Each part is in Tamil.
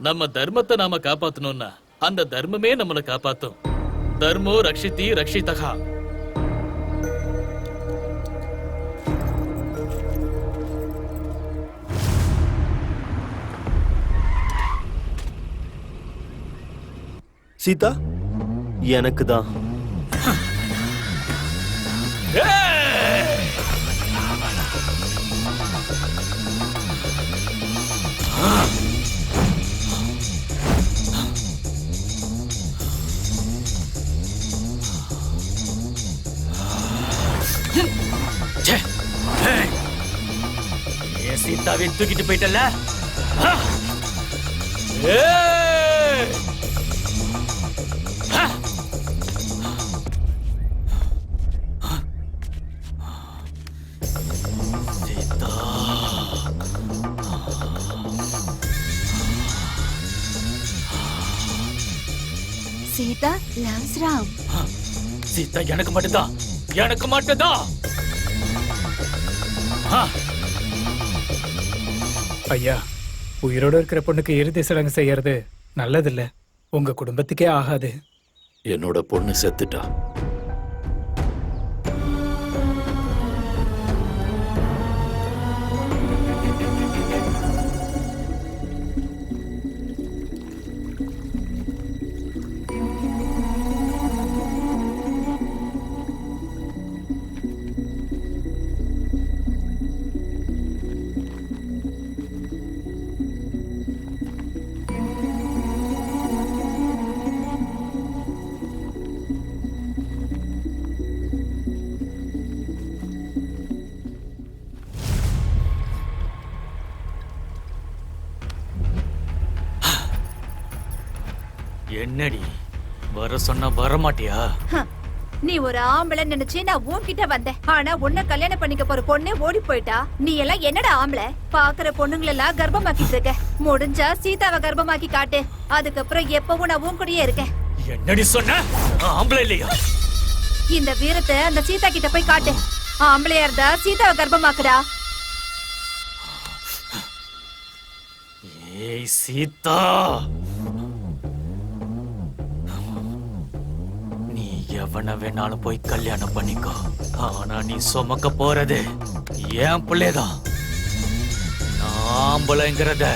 நம்ம தர்மத்தை நாம காப்பாத்தணும்னா அந்த தர்மமே நம்மளை காப்பாத்தும். தர்மோ ரக்ஷிதி ரக்ஷிதகா. சீதா எனக்கு தான். சீதாவை தூக்கிட்டு போயிட்டல. சீதா லவ்ஸ் ராம். சீதா எனக்கு மட்டும்தான், எனக்கு மட்டும்தான். ஐயா, உயிரோட இருக்கிற பொண்ணுக்கு இறுதி சடங்கு செய்யறது நல்லதில்ல. உங்க குடும்பத்துக்கே ஆகாது. என்னோட பொண்ணு செத்துட்டா. என்னடி வர சொன்னா வர மாட்டியா? நீ ஒரு ஆம்பளை நினைச்சு நான் உன்கிட்ட வந்தேன். ஆனா உன்னை கல்யாணம் பண்ணிக்க போற பொண்ணே ஓடி போயிட்டா. நீ எல்லாம் என்னடா ஆம்பளை? பாக்குற பொண்ணுங்களெல்லாம் கர்ப்பமாக்கிட்டு இருக்க. முடிஞ்சா சீதாவை கர்ப்பமாக்கி காட்டு. அதுக்கப்புறம் எப்பவும் நான் உன் கூடயே இருக்கேன். என்னடி சொன்ன? ஆம்பளை இல்லையா? இந்த வீரத்தை அந்த சீதா கிட்ட போய் காட்டு. ஆம்பளையா இருந்தா சீதாவை கர்ப்பமாக்குடா. ஏய் சீதா, எவன வேணாலும் போய் கல்யாணம் பண்ணிக்கோ. ஆனா நீ சுமக்க போறது என் பிள்ளைதான். நாம்பளைங்கிறத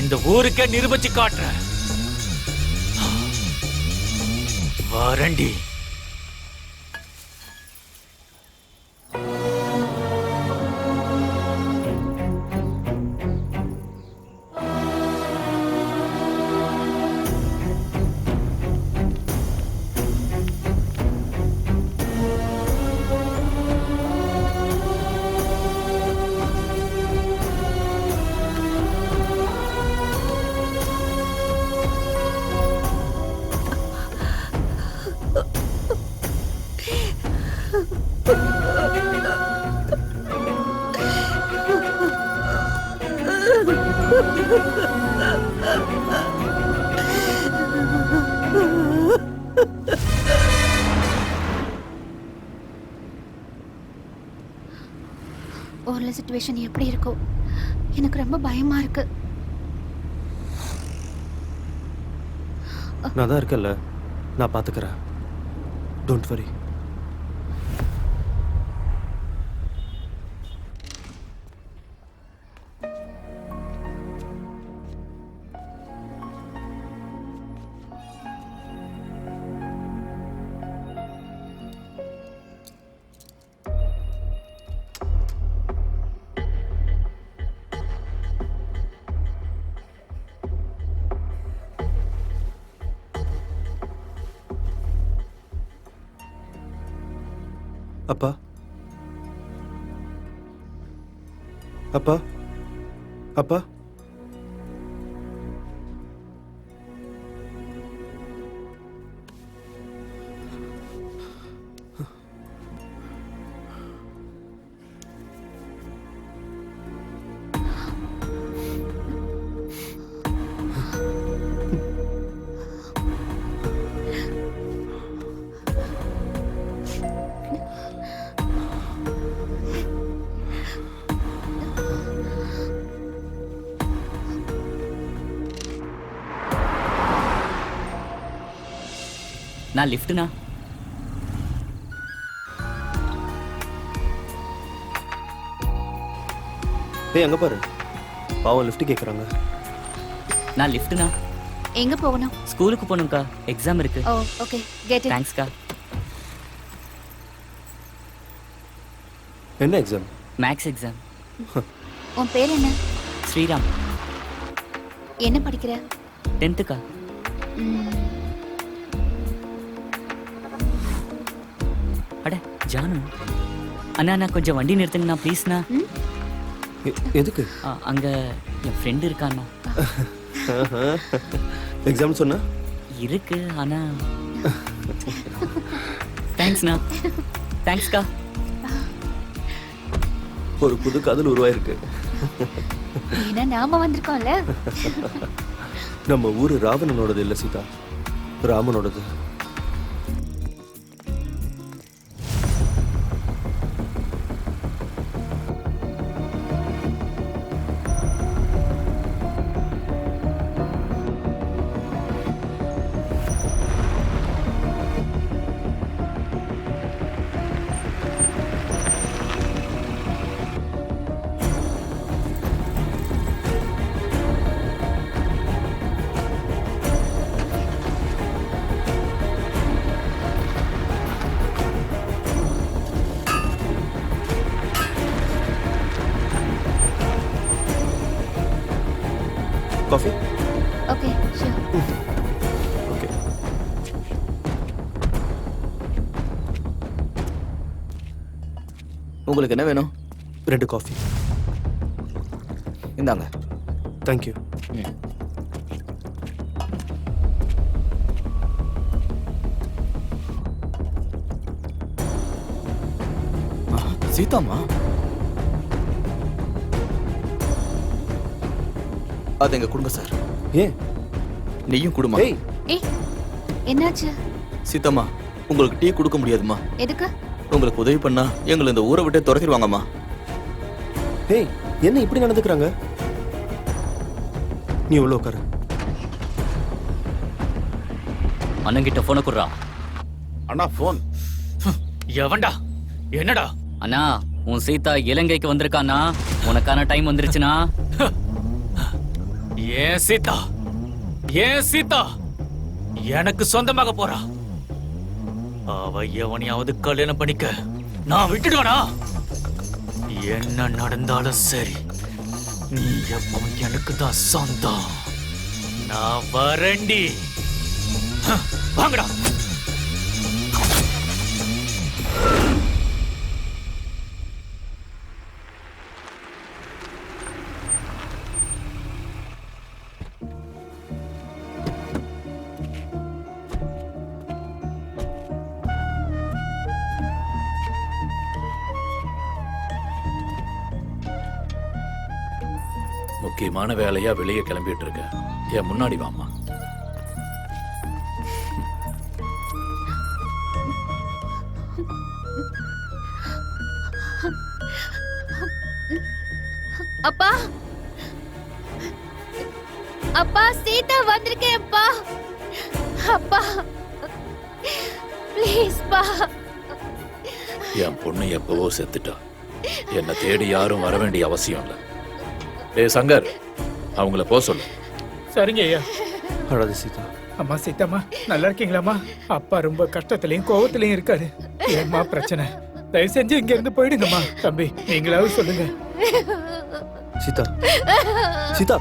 இந்த ஊருக்கே நிரூபிச்சு காட்டுறேன். வரண்டி. ஊர்ல சிச்சுவேஷன் எப்படி இருக்கும்? எனக்கு ரொம்ப பயமா இருக்கு. நான் தான் இருக்கேன்ல, நான் பாத்துக்கிறேன். Don't worry. அப்பா, அப்பா, அப்பா, நான் லிஃப்ட்ண்ணா. ஏய் அங்க பாரு, பாவம் லிஃப்ட் கேக்குறாங்க. நான் லிஃப்ட்ண்ணா. எங்க போகணும்? ஸ்கூலுக்கு போகணும்க்கா, எக்ஸாம் இருக்கு. ஓ ஓகே, கெட் இட். தேங்க்ஸ்க்கா. என்ன எக்ஸாம்? Maths exam. உன் பேர் என்ன? ஸ்ரீராம். என்ன படிக்கிற? 10th அட ஜானு அண்ணா, நான் கொஞ்சம் வண்டி நிறுத்துங்கண்ணா ப்ளீஸ்ண்ணா. எதுக்கு? அங்க என் ஃப்ரெண்டு இருக்காண்ணா. எக்ஸாம் சொன்னா இருக்கு, ஆனா தேங்க்ஸ்ண்ணா. தேங்க்ஸ்க்கா. ஒரு புது காதல் உருவாயிருக்கு. ஏன்னா நாம வந்திருக்கோம்ல. நம்ம ஊரு ராவணனோடது இல்ல சீதா, ராமனோடது. காஃபி? Okay sure. ஓகே. உங்களுக்கு என்ன வேணும்? 2 காஃபி. இந்தாங்க. தேங்க்யூ. சீதாமா, அது எங்க கொடுங்க சார். ஏன்? நீயும் கொடுமா. ஏய் ஏய் என்னாச்சு? சீதாமா, உங்களுக்கு டீ கொடுக்க முடியாதுமா. எதுக்கு? உங்களுக்கு உதவி பண்ணா எங்களை இந்த ஊரை விட்டு துரத்திடுவாங்கம்மா. ஏய், என்ன இப்படி நடந்துக்கிறாங்க? நீ உள்ள உட்காரு. அண்ணங்கிட்ட போனை குடுறா. அண்ணா போன். எவன்டா? என்னடா? அண்ணா, உன் சீதா இலங்கைக்கு வந்திருக்கானா? உனக்கான டைம் வந்துருச்சுனா? ஏன் சீதா, ஏன் சீதா எனக்கு சொந்தமாக போறா. அவ எவனையாவது கல்யாணம் பண்ணிக்க நான் விட்டுடுவானா? என்ன நடந்தாலும் சரி, நீ எப்பவும் எனக்கு தான் சொந்தம். நான் வரண்டி. வாங்கடா. முக்கியமான வேலையா வெளியே கிளம்பிட்டு இருக்க. ஏன் முன்னாடி வாமா. அப்பா, அப்பா சீதா வந்திருக்கேன் அப்பா. அப்பா ப்ளீஸ் பா. என் பொண்ணு எப்பவோ செத்துட்டா. என்னை தேடி யாரும் வர வேண்டிய அவசியம் இல்லை. டேய் சங்கர், அவங்கள போக சொல்லு. சரிங்க ஐயா. அழாது சீதா. அம்மா சீதாம்மா, நல்லா இருக்கீங்களாம்மா? அப்பா ரொம்ப கஷ்டத்துலயும் கோவத்திலயும் இருக்காரு. ஏம்மா பிரச்சனை? தயவு செஞ்சு இங்க இருந்து போயிடுங்கம்மா. தம்பி, நீங்களாவது சொல்லுங்க. சீதா, சீதா.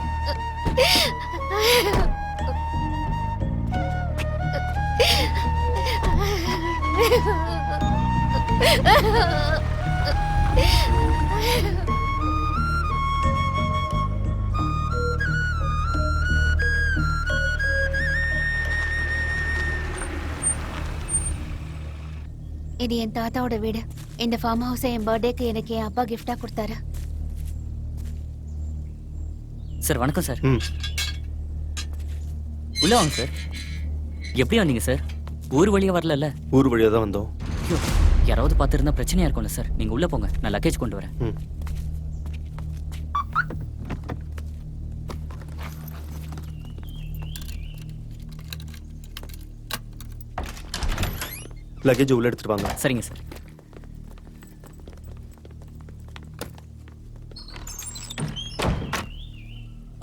இது என் தாத்தாவோட வீடு. இந்த ஃபார்ம் ஹவுஸை என் பர்த்டேக்கு எனக்கு என் அப்பா கிஃப்டா கொடுத்தாரு. சார் வணக்கம் சார். ம். உள்ள வாங்க சார். எப்படி வந்தீங்க சார்? ஊர் வழியா வரல? ஊர் வழியா தான் வந்தோம். ஐயோ, யாராவது பார்த்துருந்தா பிரச்சனையா இருக்கும்ல சார். நீங்க உள்ள போங்க, நான் லக்கேஜ் கொண்டு வரேன். ம். லக்கேஜ் உள்ள எடுத்துட்டு வாங்க. சரிங்க சார்.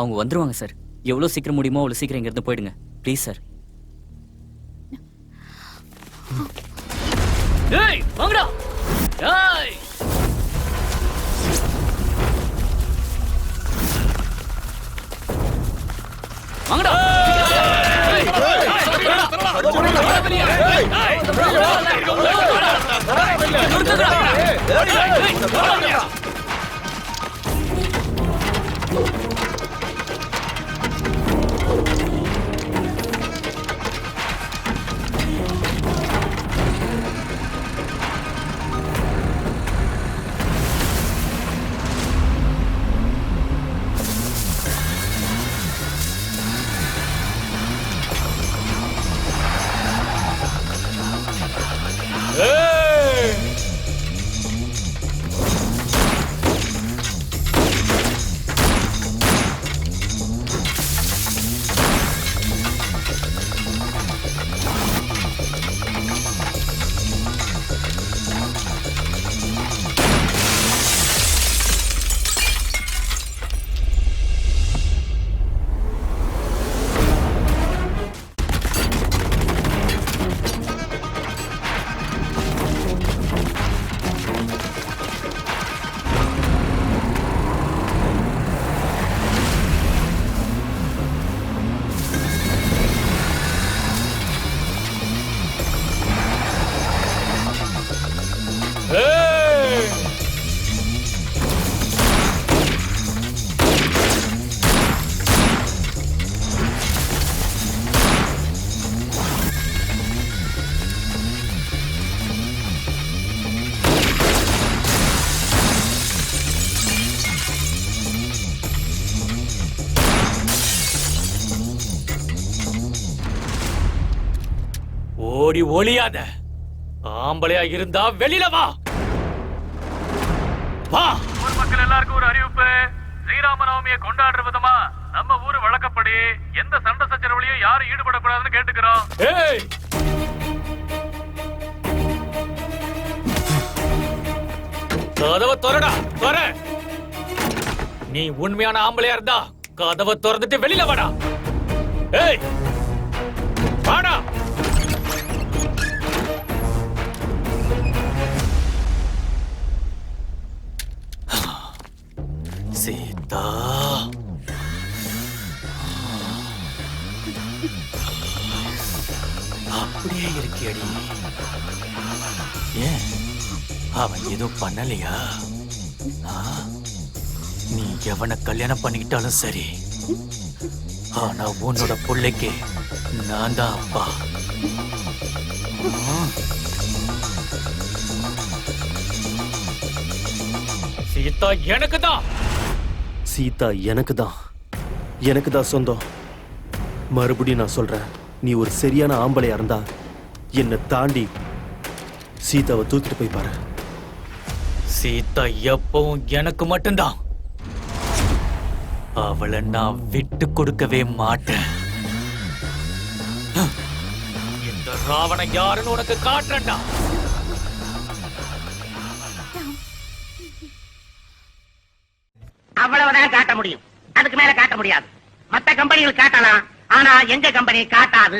அவங்க வந்துருவாங்க சார். எவ்வளோ சீக்கிரம் முடியுமோ அவ்வளோ சீக்கிரம் இங்கேருந்து போயிடுங்க ப்ளீஸ் சார். ஏய் வாங்கடா. ஏய் வாங்கடா. ஓடி ஒளியாத. ஆம்பளையா இருந்தா வெளியில வா. வா. ஊர் மக்கள் எல்லாருக்கும் ஒரு அறிவிப்பு. ஸ்ரீராம நவமியை கொண்டாடுற விதமா நம்ம ஊர் வழக்கப்படி எந்த சண்டை சச்சரவுலையும் யாரும் ஈடுபடக்கூடாதுன்னு கேட்டுக்கிறோம். ஏய் கதவை திறடா. திற. நீ உண்மையான ஆம்பளையா இருந்தா கதவை திறந்துட்டு வெளியில வாடா. ஏய் வாடா. சீதா அப்படியே இருக்கியடி. ஏன் அவன் எதுவும் பண்ணலையா? நீ எவனை கல்யாணம் பண்ணிக்கிட்டாலும் சரி, ஆனா உன்னோட பிள்ளைக்கு நான் தான் அப்பா. சீதா எனக்கு தான். சீதா எனக்கு தான். எனக்கு தான் சொந்தம். மறுபடியும் நான் சொல்றேன், நீ ஒரு சரியான ஆம்பளையா இருந்தா என்னை தாண்டி சீதாவை தூக்கிட்டு போய் பாரு. சீதா எப்பவும் எனக்கு மட்டும்தான். அவளை நான் விட்டு கொடுக்கவே மாட்டேன். இந்த ராவணன் யாருன்னு உனக்கு காட்டுறேன்டா. அவ்வளவுதான் காட்ட முடியும். அதுக்கு மேல காட்ட முடியாது. மத்த கம்பெனிகள் காட்டலாம், ஆனா எங்க கம்பெனி காட்டாது.